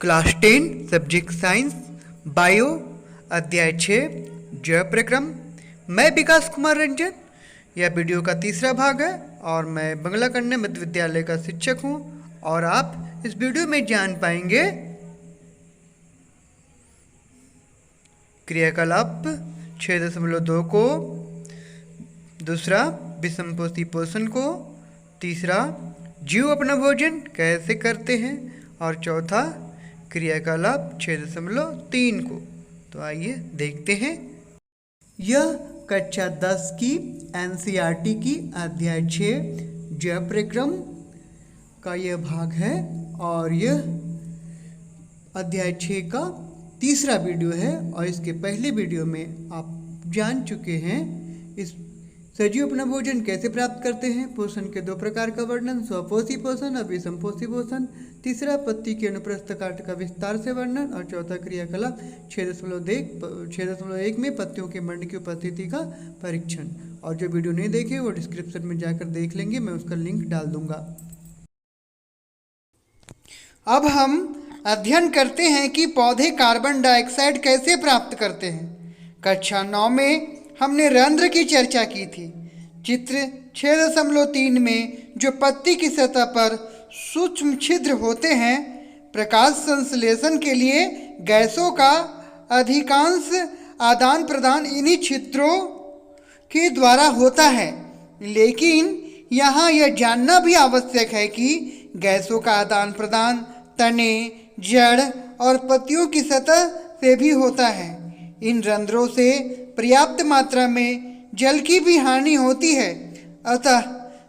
Class 10 subject science bio अध्याय 6 जैव प्रक्रम। मैं विकास कुमार रंजन। यह वीडियो का तीसरा भाग है और मैं बंगला कन्या मध्य विद्यालय का शिक्षक हूँ और आप इस वीडियो में जान पाएंगे क्रियाकलाप 6.2 को, दूसरा विषमपोषी पोषण को, तीसरा जीव अपना भोजन कैसे करते हैं और चौथा क्रियाकलाप 6.3 को। तो आइए देखते हैं। यह कक्षा 10 की एनसीईआरटी की अध्याय 6 जैव प्रक्रम का यह भाग है और यह अध्याय 6 का तीसरा वीडियो है। और इसके पहले वीडियो में आप जान चुके हैं इस सजीव अपना भोजन कैसे प्राप्त करते हैं, पोषण के 2 प्रकार का वर्णन, स्वपोषी पोषण और विषमपोषी पोषण, तीसरा पत्ती के अनुप्रस्थ काट का विस्तार से वर्णन और चौथा क्रियाकलाप 6.1 में पत्तियों के मंड की उपस्थिति का परीक्षण। और जो वीडियो नहीं देखे वो डिस्क्रिप्शन में जाकर देख लेंगे, मैं उसका लिंक डाल दूंगा। अब हम अध्ययन करते हैं कि पौधे कार्बन डाइऑक्साइड कैसे प्राप्त करते हैं। कक्षा 9 में हमने रंध्र की चर्चा की थी। चित्र 6.3 में जो पत्ती की सतह पर सूक्ष्म छिद्र होते हैं, प्रकाश संश्लेषण के लिए गैसों का अधिकांश आदान प्रदान इन्हीं छिद्रों के द्वारा होता है। लेकिन यहाँ यह जानना भी आवश्यक है कि गैसों का आदान प्रदान तने, जड़ और पत्तियों की सतह से भी होता है। इन रंध्रों से पर्याप्त मात्रा में जल की भी हानि होती है। अतः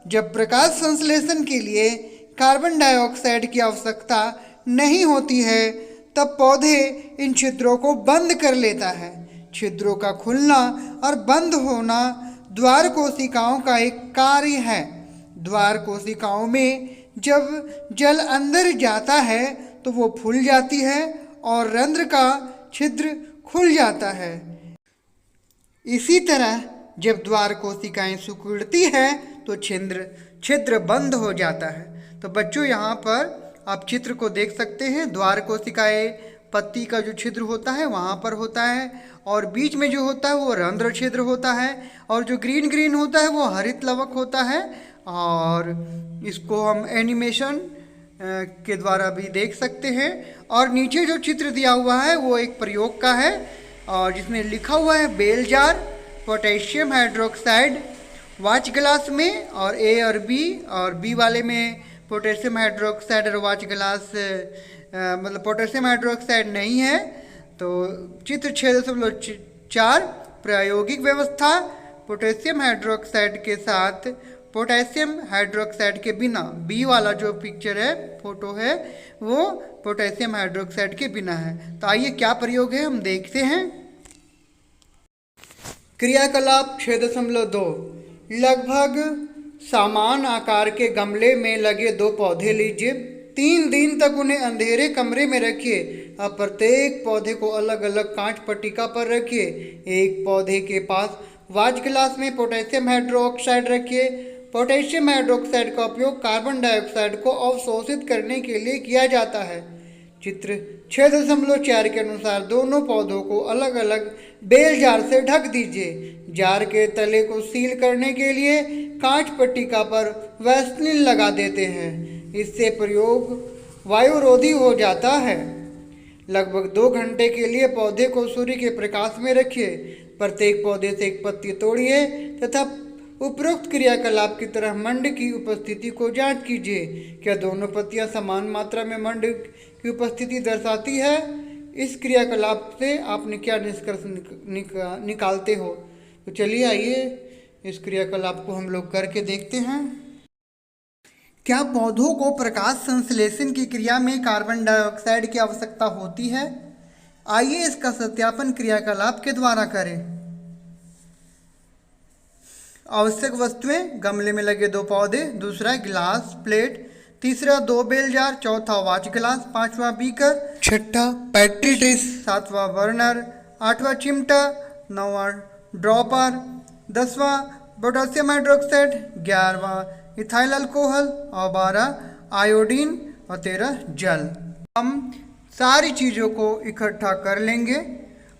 जब प्रकाश संश्लेषण के लिए कार्बन डाइऑक्साइड की आवश्यकता नहीं होती है तब पौधे इन छिद्रों को बंद कर लेता है। छिद्रों का खुलना और बंद होना द्वार कोशिकाओं का एक कार्य है। द्वार कोशिकाओं में जब जल अंदर जाता है तो वो फूल जाती है और रंध्र का छिद्र खुल जाता है। इसी तरह जब द्वार कोशिकाएं सिकुड़ती है तो छिद्र बंद हो जाता है। तो बच्चों, यहाँ पर आप चित्र को देख सकते हैं। द्वार कोशिकाएं पत्ती का जो छिद्र होता है वहाँ पर होता है और बीच में जो होता है वो रंध्र छिद्र होता है और जो ग्रीन होता है वो हरित लवक होता है। और इसको हम एनिमेशन के द्वारा भी देख सकते हैं। और नीचे जो चित्र दिया हुआ है वो एक प्रयोग का है और जिसमें लिखा हुआ है bell jar, potassium hydroxide watch glass में, और ए और बी वाले में पोटेशियम हाइड्रोक्साइड और वाच ग्लास मतलब पोटेशियम हाइड्रोक्साइड नहीं है। तो चित्र 6.4 प्रायोगिक व्यवस्था पोटेशियम हाइड्रोक्साइड के साथ पोटेशियम हाइड्रोक्साइड के बिना। बी वाला जो पिक्चर है, फोटो है, वो पोटेशियम हाइड्रोक्साइड के बिना है। तो आइए क्या प्रयोग है हम देखते हैं। क्रियाकलाप 6.2 लगभग समान आकार के गमले में लगे 2 पौधे लीजिए। 3 दिन तक उन्हें अंधेरे कमरे में रखिए। अब प्रत्येक पौधे को अलग अलग कांच पट्टिका पर रखिए। एक पौधे के पास वाच ग्लास में पोटेशियम हाइड्रोक्साइड रखिए। पोटेशियम हाइड्रोक्साइड का उपयोग कार्बन डाइऑक्साइड को अवशोषित करने के लिए किया जाता है। चित्र 6.4 के अनुसार दोनों पौधों को अलग अलग बेल जार से ढक दीजिए। जार के तले को सील करने के लिए कांच पट्टिका पर वैसलीन लगा देते हैं। इससे प्रयोग वायुरोधी हो जाता है। लगभग 2 घंटे के लिए पौधे को सूर्य के प्रकाश में रखिए। प्रत्येक पौधे से एक पत्ती तोड़िए तथा उपरोक्त क्रियाकलाप की तरह मंड की उपस्थिति को जांच कीजिए। क्या दोनों पत्तियां समान मात्रा में मंड की उपस्थिति दर्शाती है? इस क्रियाकलाप से आपने क्या निष्कर्ष निकालते हो? तो चलिए आइए इस क्रियाकलाप को हम लोग करके देखते हैं। क्या पौधों को प्रकाश संश्लेषण की क्रिया में कार्बन डाइऑक्साइड की आवश्यकता होती है? आइए इसका सत्यापन क्रियाकलाप के द्वारा करें। आवश्यक वस्तुएं: गमले में लगे 2 पौधे, दूसरा गिलास प्लेट, तीसरा 2 बेल जार, चौथा वाच ग्लास, 5वां बीकर, 6ठा पेट्री डिश, 7वां बर्नर, 8वां चिमटा, 9वां ड्रॉपर, 10वां पोटेशियम हाइड्रोक्साइड, 11वां इथाइल अल्कोहल और 12 आयोडीन और 13 जल। हम सारी चीज़ों को इकट्ठा कर लेंगे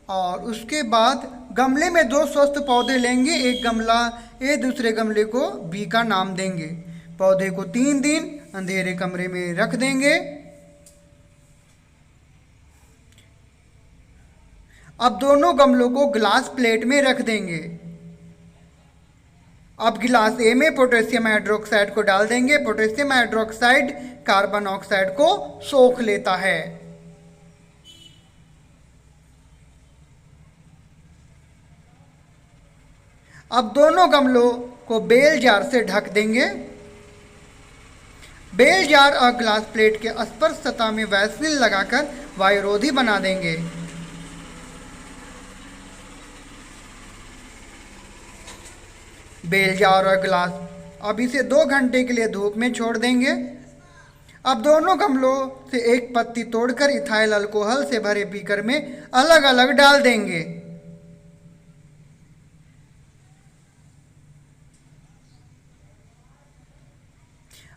और उसके बाद गमले में 2 स्वस्थ पौधे लेंगे, एक गमला, एक दूसरे गमले को बी का नाम देंगे। पौधे को 3 दिन अंधेरे कमरे में रख देंगे। अब दोनों गमलों को ग्लास प्लेट में रख देंगे। अब गिलास ए में पोटेशियम हाइड्रोक्साइड को डाल देंगे। पोटेशियम हाइड्रोक्साइड कार्बन ऑक्साइड को सोख लेता है। अब दोनों गमलों को बेल जार से ढक देंगे। बेल जार और ग्लास प्लेट के स्पर्श सतह में वैसलीन लगाकर वायुरोधी बना देंगे। बेल जार और ग्लास अब इसे 2 घंटे के लिए धूप में छोड़ देंगे। अब दोनों गमलों से एक पत्ती तोड़कर इथाइल अल्कोहल से भरे बीकर में अलग अलग डाल देंगे।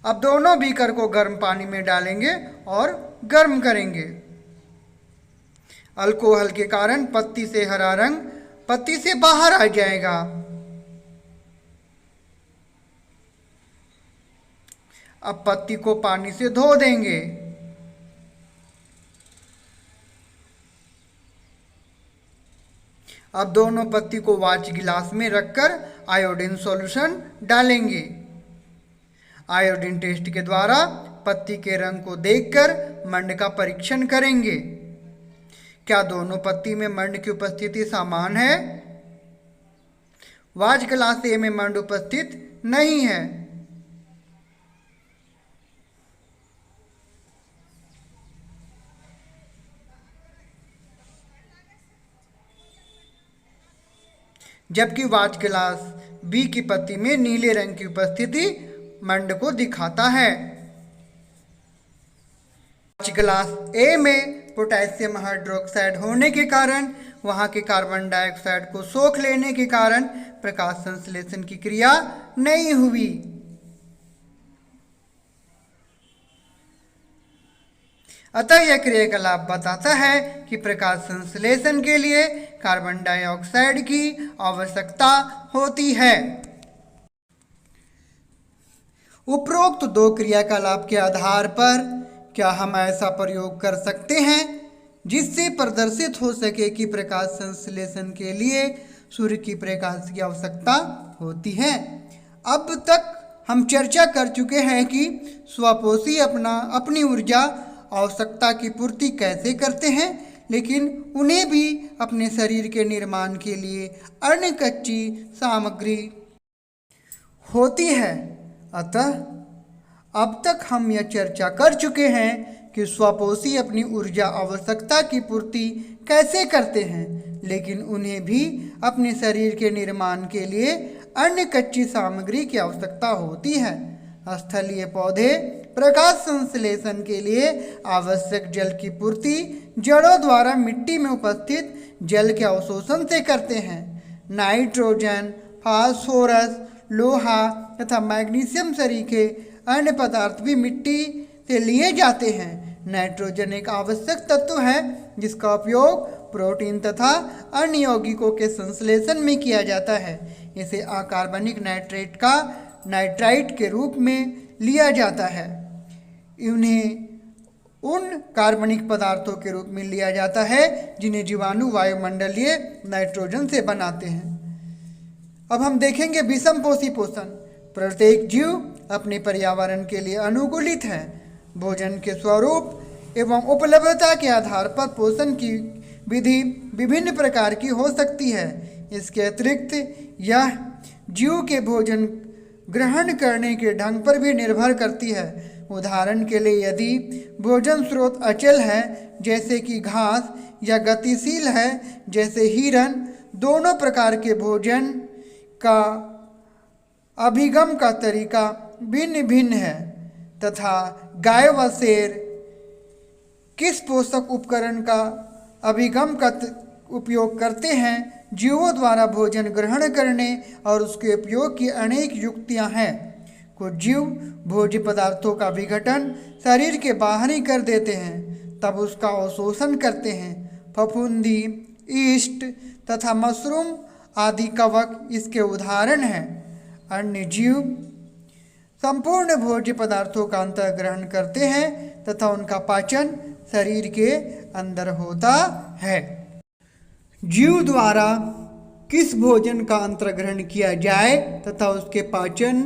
अब दोनों बीकर को गर्म पानी में डालेंगे और गर्म करेंगे। अल्कोहल के कारण पत्ती से हरा रंग पत्ती से बाहर आ जाएगा। अब पत्ती को पानी से धो देंगे। अब दोनों पत्ती को वाच गिलास में रखकर आयोडीन सॉल्यूशन डालेंगे। आयोडीन टेस्ट के द्वारा पत्ती के रंग को देखकर मंड का परीक्षण करेंगे। क्या दोनों पत्ती में मंड की उपस्थिति समान है? वाच गिलास ए में मंड उपस्थित नहीं है। जबकि वाच गिलास बी की पत्ती में नीले रंग की उपस्थिति मंड को दिखाता है। वाच गिलास ए में पोटेशियम हाइड्रोक्साइड होने के कारण वहां के कार्बन डाइऑक्साइड को सोख लेने के कारण प्रकाश संश्लेषण की क्रिया नहीं हुई। अतः यह क्रियाकलाप बताता है कि प्रकाश संश्लेषण के लिए कार्बन डाइऑक्साइड की आवश्यकता होती है। उपरोक्त 2 क्रियाकलाप के आधार पर क्या हम ऐसा प्रयोग कर सकते हैं जिससे प्रदर्शित हो सके कि प्रकाश संश्लेषण के लिए सूर्य की प्रकाश की आवश्यकता होती है? अब तक हम चर्चा कर चुके हैं कि स्वपोषी अपनी ऊर्जा आवश्यकता की पूर्ति कैसे करते हैं, लेकिन उन्हें भी अपने शरीर के निर्माण के लिए अन्य कच्ची सामग्री होती है। अतः अब तक हम यह चर्चा कर चुके हैं कि स्वपोषी अपनी ऊर्जा आवश्यकता की पूर्ति कैसे करते हैं, लेकिन उन्हें भी अपने शरीर के निर्माण के लिए अन्य कच्ची सामग्री की आवश्यकता होती है। स्थलीय पौधे प्रकाश संश्लेषण के लिए आवश्यक जल की पूर्ति जड़ों द्वारा मिट्टी में उपस्थित जल के अवशोषण से करते हैं। नाइट्रोजन, फास्फोरस, लोहा तथा मैग्नीशियम सरीखे अन्य पदार्थ भी मिट्टी से लिए जाते हैं। नाइट्रोजन एक आवश्यक तत्व है जिसका उपयोग प्रोटीन तथा अन्य यौगिकों के संश्लेषण में किया जाता है। इसे अकार्बनिक नाइट्राइट के रूप में लिया जाता है। इन्हें उन कार्बनिक पदार्थों के रूप में लिया जाता है जिन्हें जीवाणु वायुमंडलीय नाइट्रोजन से बनाते हैं। अब हम देखेंगे विषमपोषी पोषण। प्रत्येक जीव अपने पर्यावरण के लिए अनुकूलित है। भोजन के स्वरूप एवं उपलब्धता के आधार पर पोषण की विधि विभिन्न प्रकार की हो सकती है। इसके अतिरिक्त यह जीव के भोजन ग्रहण करने के ढंग पर भी निर्भर करती है। उदाहरण के लिए यदि भोजन स्रोत अचल है जैसे कि घास या गतिशील है जैसे हिरण, दोनों प्रकार के भोजन का अभिगम का तरीका भिन्न भिन्न है तथा गाय व शेर किस पोषक उपकरण का अभिगम का उपयोग करते हैं। जीवों द्वारा भोजन ग्रहण करने और उसके उपयोग की अनेक युक्तियां हैं। कुछ जीव भोज्य पदार्थों का विघटन शरीर के बाहर ही कर देते हैं, तब उसका अवशोषण करते हैं। फफूंदी, ईस्ट तथा मशरूम आदि कवक इसके उदाहरण हैं। अन्य जीव संपूर्ण भोज्य पदार्थों का अंतर्ग्रहण करते हैं तथा उनका पाचन शरीर के अंदर होता है। जीव द्वारा किस भोजन का अंतर्ग्रहण किया जाए तथा उसके पाचन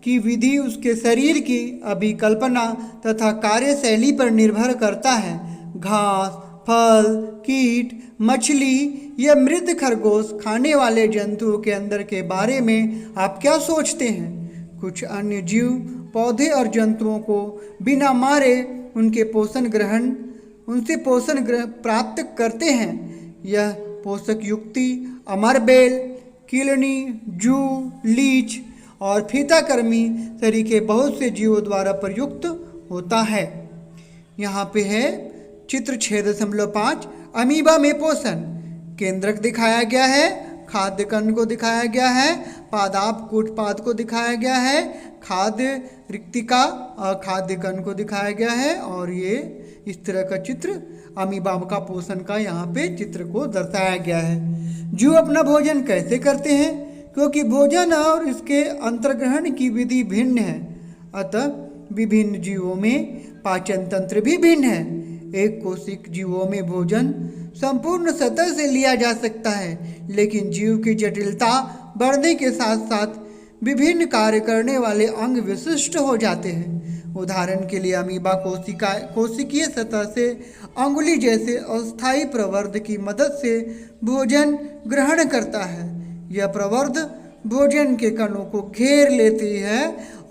की विधि उसके शरीर की अभिकल्पना तथा कार्यशैली पर निर्भर करता है। घास, फल, कीट, मछली या मृत खरगोश खाने वाले जंतुओं के अंदर के बारे में आप क्या सोचते हैं? कुछ अन्य जीव पौधे और जंतुओं को बिना मारे उनसे पोषण ग्रहण प्राप्त करते हैं। यह पोषक युक्ति अमरबेल, किलनी, जू, लीच और फीताकर्मी तरीके बहुत से जीवों द्वारा प्रयुक्त होता है। यहाँ पे है चित्र 6.5 अमीबा में पोषण। केंद्रक दिखाया गया है, खाद्य कण को दिखाया गया है, पादाप कूटपाद को दिखाया गया है, खाद्य रिक्तिका और खाद्य कण को दिखाया गया है। और ये इस तरह का चित्र अमीबा का पोषण का यहाँ पे चित्र को दर्शाया गया है। जीव अपना भोजन कैसे करते हैं? क्योंकि भोजन और इसके अंतर्ग्रहण की विधि भिन्न है, अतः विभिन्न जीवों में पाचन तंत्र भी भिन्न है। एक कोशिक जीवों में भोजन संपूर्ण सतह से लिया जा सकता है, लेकिन जीव की जटिलता बढ़ने के साथ साथ विभिन्न कार्य करने वाले अंग विशिष्ट हो जाते हैं। उदाहरण के लिए अमीबा कोशिकीय सतह से अंगुली जैसे अस्थायी प्रवर्ध की मदद से भोजन ग्रहण करता है। यह प्रवर्ध भोजन के कणों को घेर लेती है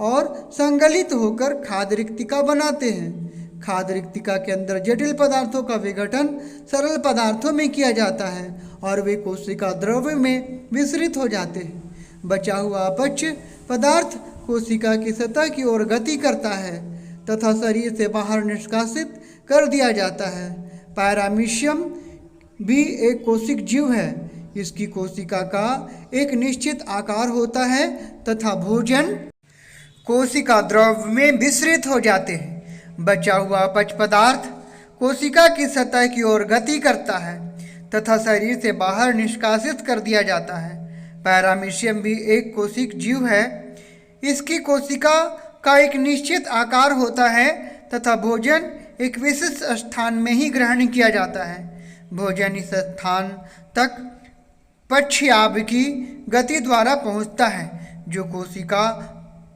और संगलित होकर खाद्य रिक्तिका बनाते हैं। खाद्य रिक्तिका के अंदर जटिल पदार्थों का विघटन सरल पदार्थों में किया जाता है और वे कोशिका द्रव्य में विसरित हो जाते हैं। बचा हुआ अपच्य पदार्थ कोशिका की सतह की ओर गति करता है तथा शरीर से बाहर निष्कासित कर दिया जाता है। पैरामीशियम भी एक कोशिक जीव है। इसकी कोशिका का एक निश्चित आकार होता है तथा भोजन कोशिका द्रव्य में विसरित हो जाते हैं। बचा हुआ अपच पदार्थ कोशिका की सतह की ओर गति करता है तथा शरीर से बाहर निष्कासित कर दिया जाता है। पैरामीशियम भी एक कोशिक जीव है। इसकी कोशिका का एक निश्चित आकार होता है तथा भोजन एक विशिष्ट स्थान में ही ग्रहण किया जाता है। भोजन इस स्थान तक पश्चाभ की गति द्वारा पहुंचता है, जो कोशिका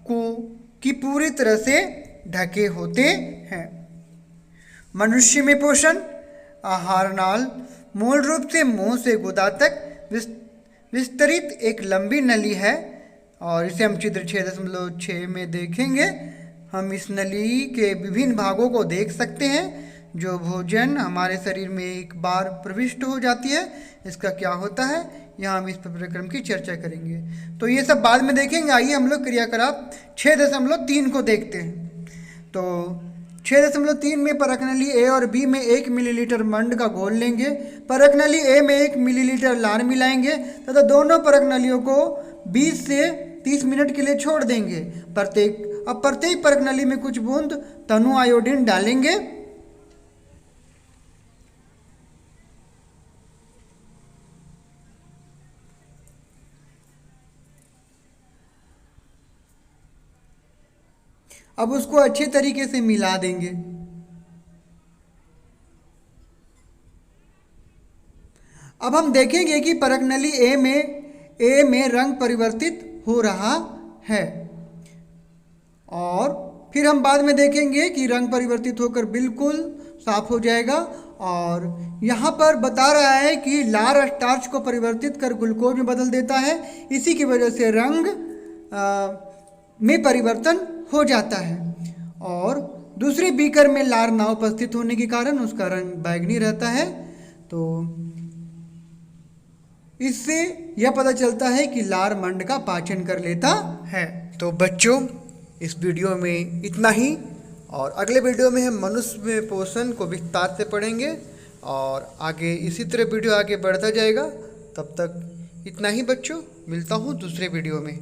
की पूरी तरह से ढके होते हैं। मनुष्य में पोषण आहार नाल मूल रूप से मुंह से गुदा तक विस्तरित एक लंबी नली है और इसे हम चित्र 6.6 में देखेंगे। हम इस नली के विभिन्न भागों को देख सकते हैं। जो भोजन हमारे शरीर में एक बार प्रविष्ट हो जाती है, इसका क्या होता है, यहाँ हम इस प्रक्रम की चर्चा करेंगे। तो ये सब बाद में देखेंगे। आइए हम लोग क्रियाकलाप 6.3 को देखते हैं। तो 6.3 में परख नली ए और बी में 1 मिलीलीटर मंड का घोल लेंगे। परख नली ए में 1 मिलीलीटर लार मिलाएंगे तथा दोनों परख नलियों को 20 से 30 मिनट के लिए छोड़ देंगे। प्रत्येक परख नली में कुछ बूंद तनु आयोडीन डालेंगे। अब उसको अच्छे तरीके से मिला देंगे। अब हम देखेंगे कि परख नली ए में रंग परिवर्तित हो रहा है और फिर हम बाद में देखेंगे कि रंग परिवर्तित होकर बिल्कुल साफ हो जाएगा। और यहाँ पर बता रहा है कि लार स्टार्च को परिवर्तित कर ग्लूकोज में बदल देता है। इसी की वजह से रंग में परिवर्तन हो जाता है और दूसरे बीकर में लार ना उपस्थित होने के कारण उसका रंग बैंगनी रहता है। तो इससे यह पता चलता है कि लार मंड का पाचन कर लेता है। तो बच्चों, इस वीडियो में इतना ही और अगले वीडियो में हम मनुष्य में पोषण को विस्तार से पढ़ेंगे और आगे इसी तरह वीडियो आगे बढ़ता जाएगा। तब तक इतना ही बच्चों, मिलता हूँ दूसरे वीडियो में।